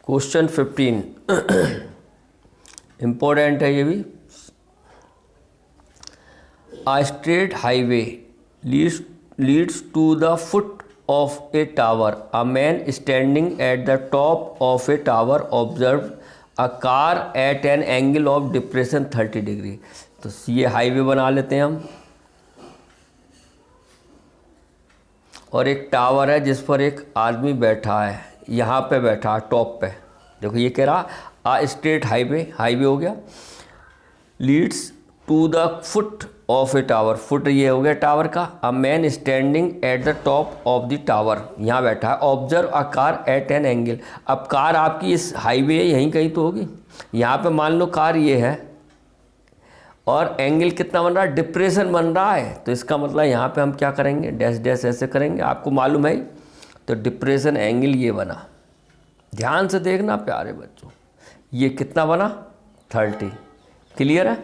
Question 15 important है ये भी। A straight highway leads to the foot of a tower. A man standing at the top of a tower observed a car at an angle of depression 30 degree. तो ये highway बना लेते हैं हम, और एक टावर है जिस पर एक आदमी बैठा है, यहाँ पे बैठा है टॉप पे। देखो ये कह रहा आ स्ट्रेट हाईवे हो गया, leads to the foot of a tower, foot ये हो गया टावर का। A man standing at the top of the tower, यहाँ बैठा है। Observe a car at an angle, अब कार आपकी इस हाईवे यहीं कहीं तो होगी, यहाँ पे मान लो कार ये है और एंगल कितना बन रहा है, डिप्रेशन बन रहा है। तो इसका मतलब यहाँ पे हम क्या करेंगे, डैश डैश ऐसे करेंगे, आपको मालूम है। तो डिप्रेशन एंगल ये बना, ध्यान से देखना प्यारे बच्चों, ये कितना बना 30। क्लियर है।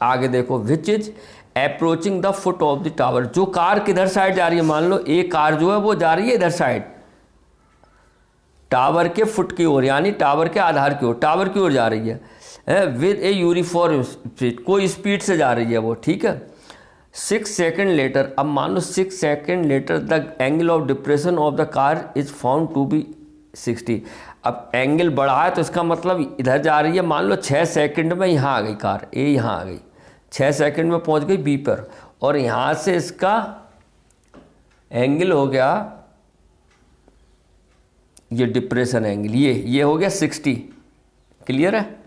आगे देखो, which is approaching the foot of the tower, जो कार किधर साइड जा रही है, मान लो एक कार जो है वो जा रही है इधर साइड, टावर के फुट की ओर, यानी टावर के आधार की ओर, टावर की ओर जा रही है विद ए यूनिफॉर्म स्पीड, कोई स्पीड से जा रही है वो, ठीक है। 6 सेकेंड लेटर, अब मान लो 6 second later the angle of depression of the car is found to be 60। अब एंगल बढ़ा है तो इसका मतलब इधर जा रही है, मान लो 6 सेकेंड में यहाँ आ गई कार, ए यहाँ आ गई, 6 सेकेंड में पहुँच गई बी पर, और यहाँ से इसका एंगल हो गया ये डिप्रेशन एंगल, ये हो गया 60। क्लियर है।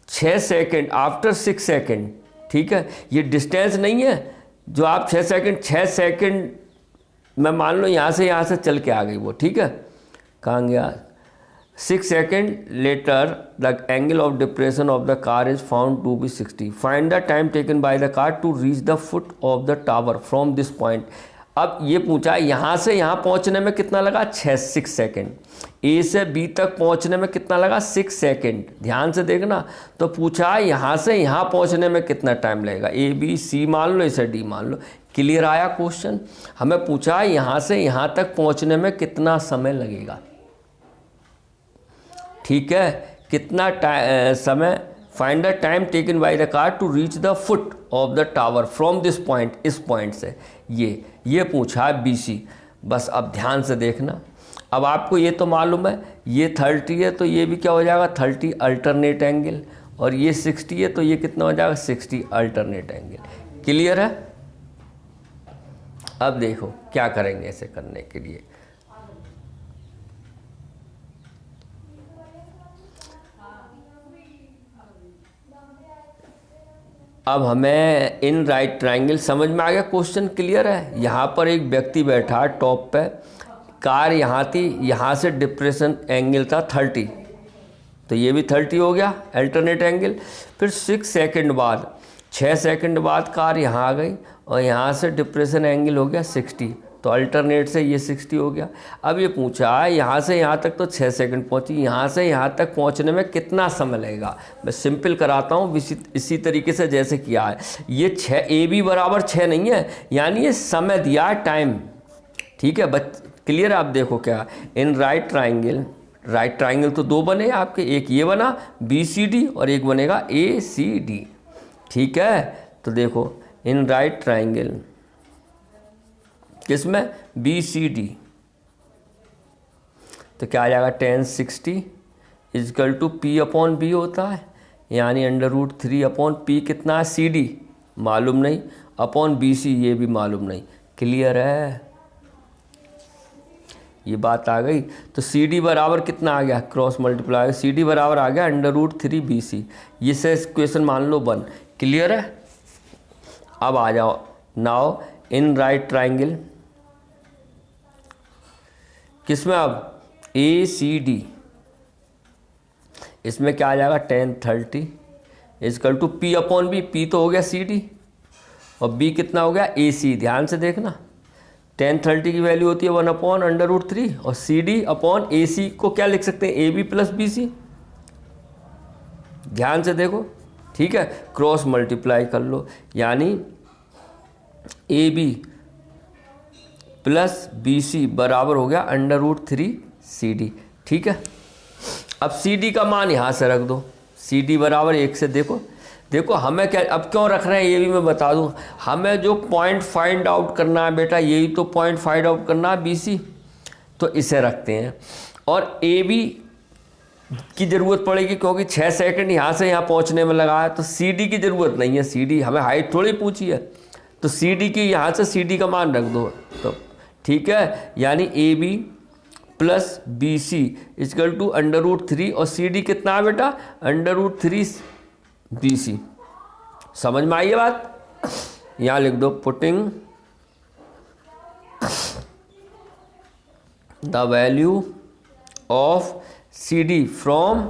6 सेकेंड आफ्टर 6 सेकेंड, ठीक है। ये डिस्टेंस नहीं है जो आप 6 सेकेंड में मान लो यहाँ से चल के आ गई वो, ठीक है। कहाँ गया, 6 second later the angle of depression of the car is found to be 60। Find the time taken by the car to reach the foot of the tower from this point. अब ये पूछा यहाँ से यहाँ पहुँचने में कितना लगा, 6 सेकेंड। ए से बी तक पहुँचने में कितना लगा, 6 सेकेंड। ध्यान से देखना। तो पूछा यहाँ से यहाँ पहुँचने में कितना टाइम लगेगा, ए बी सी मान लो, इसे डी मान लो। क्लियर आया क्वेश्चन। हमें पूछा यहाँ से यहाँ तक पहुँचने में कितना समय लगेगा, ठीक है, कितना समय। Find the time taken by the car to reach the foot of the tower from this point, इस पॉइंट से ये पूछा है BC। बस अब ध्यान से देखना। अब आपको ये तो मालूम है ये 30 है तो ये भी क्या हो जाएगा 30 अल्टरनेट एंगल, और ये 60 है तो ये कितना हो जाएगा 60 अल्टरनेट एंगल। क्लियर है। अब देखो क्या करेंगे ऐसे करने के लिए। अब हमें इन राइट ट्रायंगल समझ में आ गया क्वेश्चन। क्लियर है। यहाँ पर एक व्यक्ति बैठा है टॉप पे, कार यहाँ थी, यहाँ से डिप्रेशन एंगल था 30, तो ये भी 30 हो गया अल्टरनेट एंगल। फिर 6 सेकेंड बाद, 6 सेकेंड बाद कार यहाँ आ गई और यहाँ से डिप्रेशन एंगल हो गया 60, तो अल्टरनेट से ये 60 हो गया। अब ये पूछा है यहाँ से यहाँ तक तो 6 सेकंड पहुँची, यहाँ से यहाँ तक पहुँचने में कितना समय लगेगा। मैं सिंपल कराता हूँ इसी तरीके से जैसे किया है। ये 6 AB बराबर 6 नहीं है, यानी ये समय दिया है टाइम, ठीक है। क्लियर। आप देखो क्या इन राइट ट्राइंगल तो 2 बने आपके, एक ये बना BCD और एक बनेगा ACD, ठीक है। तो देखो इन राइट ट्राइंगल किसमें BCD, तो क्या आ जाएगा tan 60 इजकल टू P/B होता है, यानी √3/P कितना है CD मालूम नहीं, अपॉन BC ये भी मालूम नहीं। क्लियर है, ये बात आ गई। तो CD बराबर कितना आ गया, क्रॉस मल्टीप्लाई, CD बराबर आ गया √3BC। ये से इक्वेशन मान लो 1। क्लियर है। अब आ जाओ नाउ इन राइट ट्राइंगल किसमें, अब ACD, इसमें क्या आ जाएगा tan 30 is equal to P/B। P तो हो गया CD और B कितना हो गया AC। ध्यान से देखना, tan 30 की वैल्यू होती है 1/√3 और CD/AC को क्या लिख सकते हैं AB + BC। ध्यान से देखो, ठीक है। क्रॉस मल्टीप्लाई कर लो, यानी AB + BC बराबर हो गया √3 सी डी। ठीक है, अब सी डी का मान यहाँ से रख दो, सी डी बराबर 1 से। देखो हमें क्या, अब क्यों रख रहे हैं ये भी मैं बता दूँ। हमें जो पॉइंट फाइंड आउट करना है बेटा, यही तो पॉइंट फाइंड आउट करना है, बी सी, तो इसे रखते हैं। और ए बी की ज़रूरत पड़ेगी क्योंकि 6 सेकंड यहाँ से यहाँ पहुँचने में लगा है, तो सी डी की ज़रूरत नहीं है। सी डी हमें हाइट थोड़ी पूछी है, तो सी डी की यहाँ से सी डी का मान रख दो। तो ठीक है, यानी A B plus B C is equal to √3, और सी डी कितना है बेटा, √3 बी सी। समझ में आई है बात? यहाँ लिख दो, putting the value of C D from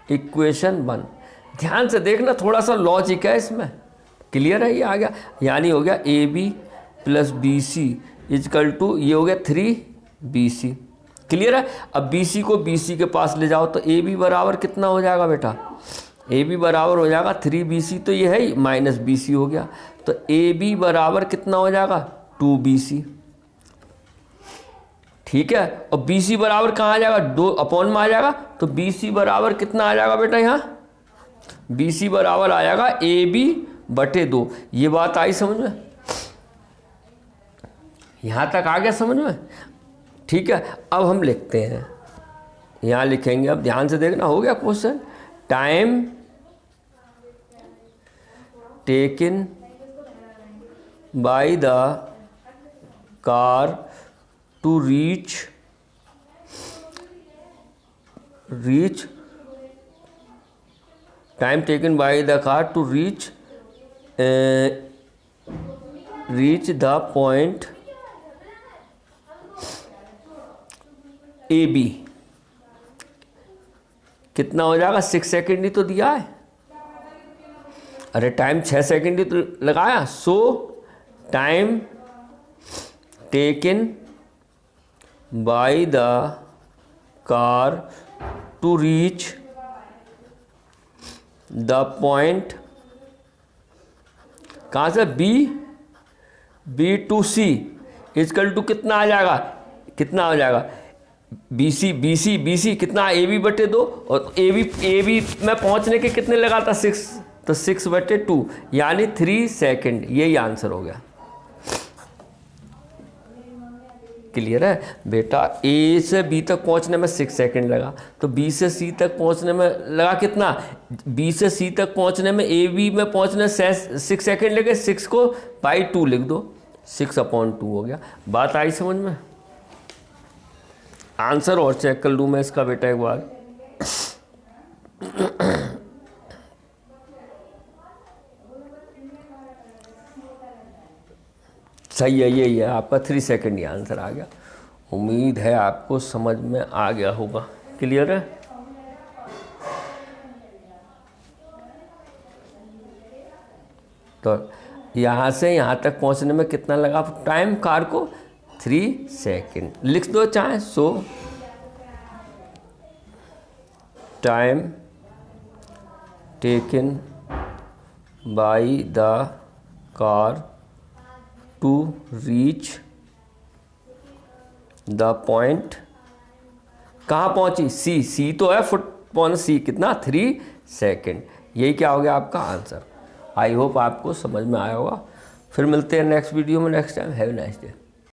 equation 1। ध्यान से देखना, थोड़ा सा लॉजिक है इसमें। क्लियर है? ये आ गया, यानी हो गया A B plus B C is equal to, ये हो गया 3 बी सी। क्लियर है? अब बी सी को बी सी के पास ले जाओ, तो ए बी बराबर कितना हो जाएगा बेटा, ए बी बराबर हो जाएगा 3 बी सी, तो ये है ही माइनस बी सी हो गया। तो ए बी बराबर कितना हो जाएगा, 2 बी सी। ठीक है, और बी सी बराबर कहाँ आ जाएगा, 2 अपॉन में आ जाएगा, तो बी सी बराबर कितना आ जाएगा बेटा, यहाँ बी सी बराबर आ जाएगा ए बी बटे 2। ये बात आई समझ में? यहाँ तक आ गया समझ में? ठीक है, अब हम लिखते हैं, यहाँ लिखेंगे, अब ध्यान से देखना, हो गया question. Time taken by the car to reach time taken by the car to reach the point A B कितना हो जाएगा, 6 सेकेंड ही तो दिया है। अरे टाइम 6 सेकेंड ही तो लगाया। So time taken by the car to reach the point, कहाँ से, B to C is equal to कितना आ जाएगा, कितना हो जाएगा, बी सी कितना, ए बी बटे 2, और ए बी में पहुंचने के कितने लगा था, 6, तो 6 बटे 2 यानी 3 सेकेंड। यही आंसर हो गया। क्लियर है बेटा? ए से बी तक पहुंचने में 6 सेकेंड लगा, तो बी से सी तक पहुंचने में लगा कितना, बी से सी तक पहुंचने में, ए बी में पहुंचने 6 सेकेंड लगे, 6 को बाई 2 लिख दो, 6/2 हो गया। बात आई समझ में? आंसर और चेक कर लूँ मैं इसका बेटा एक बार। सही है, यही है आपका, 3 सेकेंड ही आंसर आ गया। उम्मीद है आपको समझ में आ गया होगा। क्लियर है? तो यहाँ से यहाँ तक पहुँचने में कितना लगा टाइम कार को, 3 सेकेंड लिख दो चाहे। So time taken by the car to reach the point, कहाँ पहुँची, सी तो है, फुट पॉन सी कितना, 3 सेकेंड। यही क्या हो गया आपका आंसर। आई होप आपको समझ में आया होगा। फिर मिलते हैं नेक्स्ट वीडियो में next time. Have a nice day.